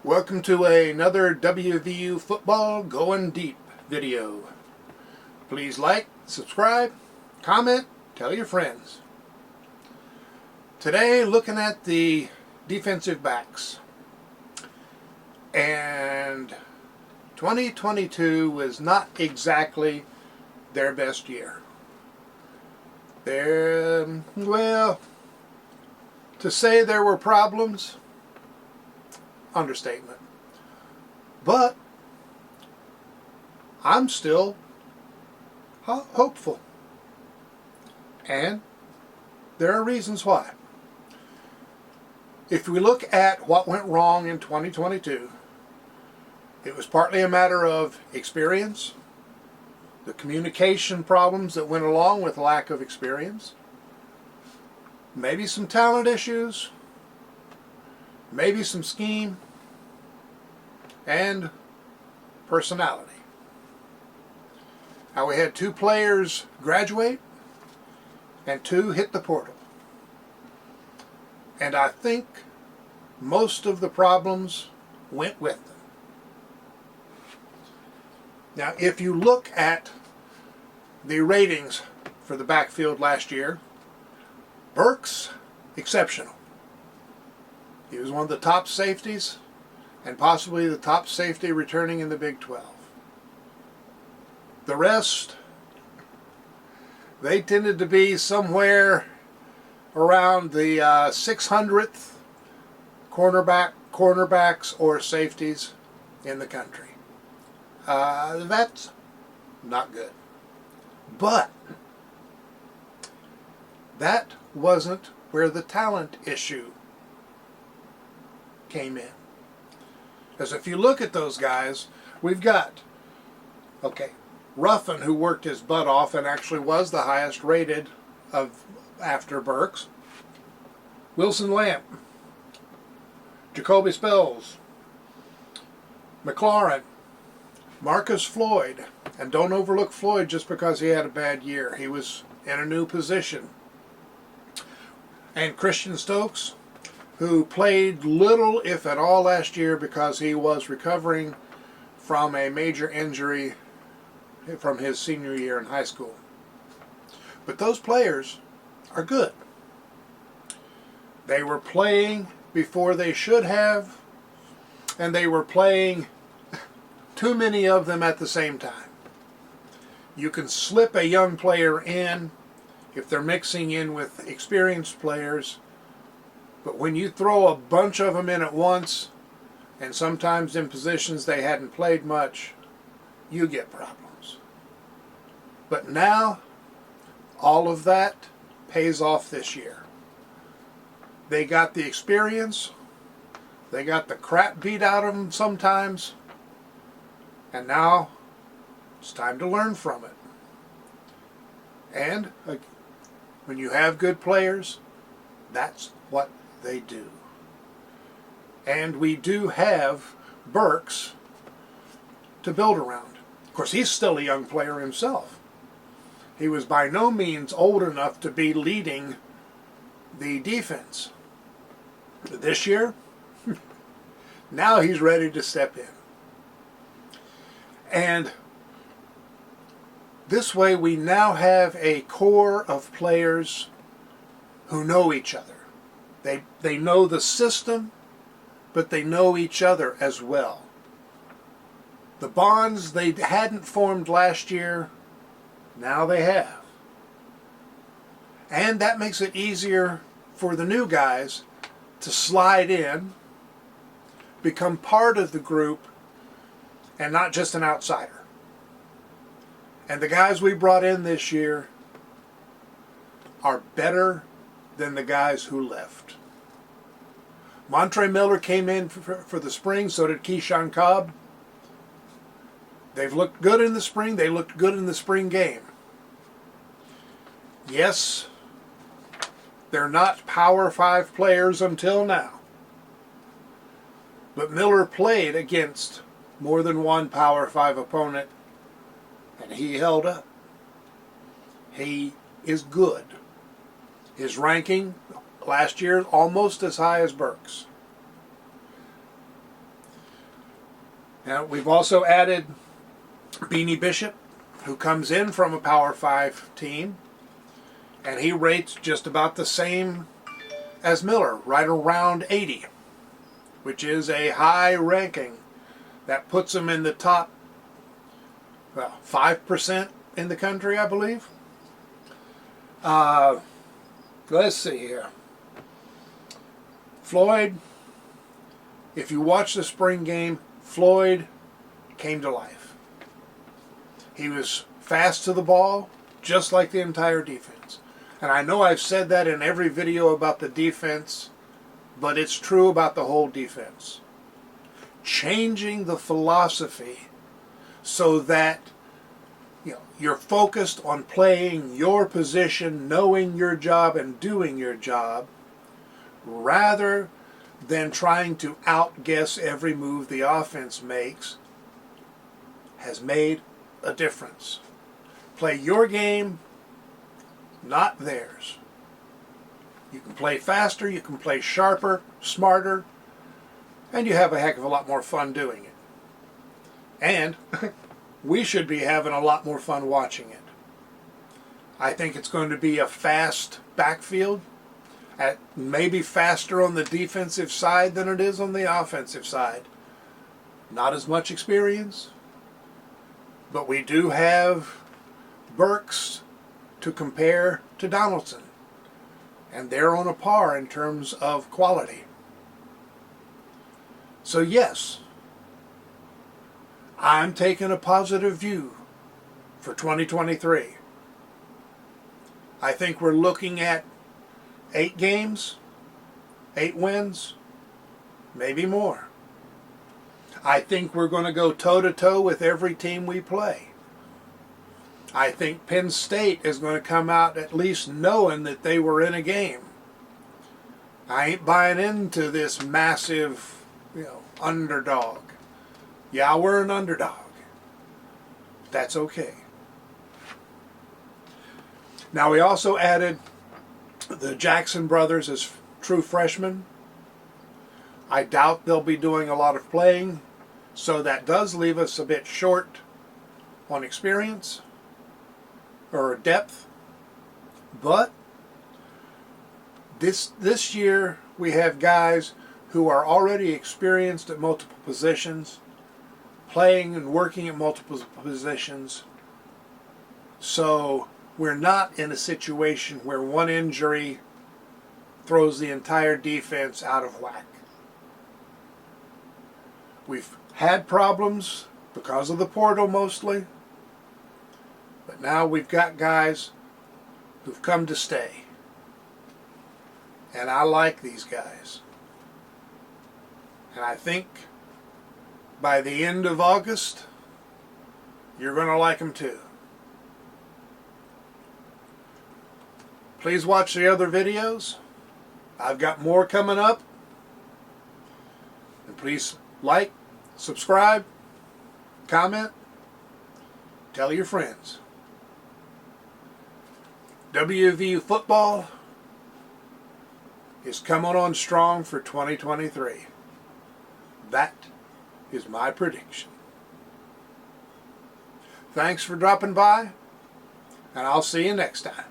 Welcome to another WVU Football Going Deep video. Please like, subscribe, comment, tell your friends. Today looking at the defensive backs. And 2022 was not exactly their best year. Well, to say there were problems, understatement. But I'm still hopeful. And there are reasons why. If we look at what went wrong in 2022, it was partly a matter of experience, the communication problems that went along with lack of experience, maybe some talent issues, maybe some scheme, and personality. Now we had 2 players graduate and 2 hit the portal. And I think most of the problems went with them. Now if you look at the ratings for the backfield last year, Burks, exceptional. He was one of the top safeties and possibly the top safety returning in the Big 12. The rest, they tended to be somewhere around the 600th cornerbacks or safeties in the country. That's not good. But that wasn't where the talent issue came in. Because if you look at those guys, we've got, Ruffin, who worked his butt off and actually was the highest rated of after Burks. Wilson Lamp, Jacoby Spells, McLaurin, Marcus Floyd, and don't overlook Floyd just because he had a bad year. He was in a new position. And Christian Stokes, who played little, if at all, last year because he was recovering from a major injury from his senior year in high school. But those players are good. They were playing before they should have, and they were playing too many of them at the same time. You can slip a young player in if they're mixing in with experienced players, but when you throw a bunch of them in at once, and sometimes in positions they hadn't played much, you get problems. But now, all of that pays off this year. They got the experience, they got the crap beat out of them sometimes, and now it's time to learn from it. And when you have good players, that's what they do. And we do have Burks to build around. Of course, he's still a young player himself. He was by no means old enough to be leading the defense. This year, now he's ready to step in. And this way we now have a core of players who know each other. They know the system, but they know each other as well. The bonds they hadn't formed last year, now they have. And that makes it easier for the new guys to slide in, become part of the group, and not just an outsider. And the guys we brought in this year are better than the guys who left. Montre Miller came in for the spring, so did Keyshawn Cobb. They've looked good in the spring. They looked good in the spring game. Yes, they're not Power 5 players until now. But Miller played against more than one Power 5 opponent, and he held up. He is good. His ranking last year almost as high as Burks. Now, we've also added Beanie Bishop, who comes in from a Power 5 team, and he rates just about the same as Miller, right around 80, which is a high ranking. That puts him in the top 5% in the country, I believe. Let's see here. Floyd, if you watch the spring game, Floyd came to life. He was fast to the ball, just like the entire defense. And I know I've said that in every video about the defense, but it's true about the whole defense. Changing the philosophy so that you're focused on playing your position, knowing your job, and doing your job, rather than trying to outguess every move the offense makes, has made a difference. Play your game, not theirs. You can play faster, you can play sharper, smarter, and you have a heck of a lot more fun doing it. And we should be having a lot more fun watching it. I think it's going to be a fast backfield, maybe faster on the defensive side than it is on the offensive side. Not as much experience, but we do have Burks to compare to Donaldson, and they're on a par in terms of quality. So yes, I'm taking a positive view for 2023. I think we're looking at 8 games, 8 wins, maybe more. I think we're going to go toe-to-toe with every team we play. I think Penn State is going to come out at least knowing that they were in a game. I ain't buying into this massive, underdog. Yeah, we're an underdog. That's okay. Now, we also added the Jackson brothers as true freshmen. I doubt they'll be doing a lot of playing, so that does leave us a bit short on experience or depth. But this year we have guys who are already experienced at multiple positions, playing and working at multiple positions. So we're not in a situation where one injury throws the entire defense out of whack. We've had problems because of the portal mostly, but now we've got guys who've come to stay. And I like these guys. And I think by the end of August, you're going to like them too. Please watch the other videos. I've got more coming up. And please like, subscribe, comment, tell your friends. WVU football is coming on strong for 2023. That is my prediction. Thanks for dropping by, and I'll see you next time.